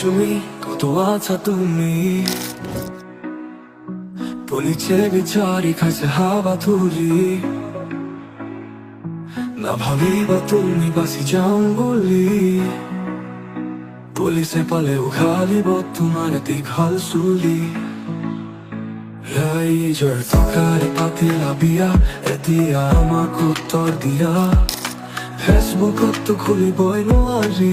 তুমি কত আছা তুমি policie বিচারি খাইছে হাওয়া ধুলি না ভাবিবা তুমি বাসি যাও বলি পুলিশে পালে উঘালিব তোমাৰ দীঘল চুলি ৰাইজৰ টকাৰে পাতিলা বিয়া এতিয়া আমাক উত্তৰ দিয়া ফেচবুকততো খুলিবই নোৱাৰি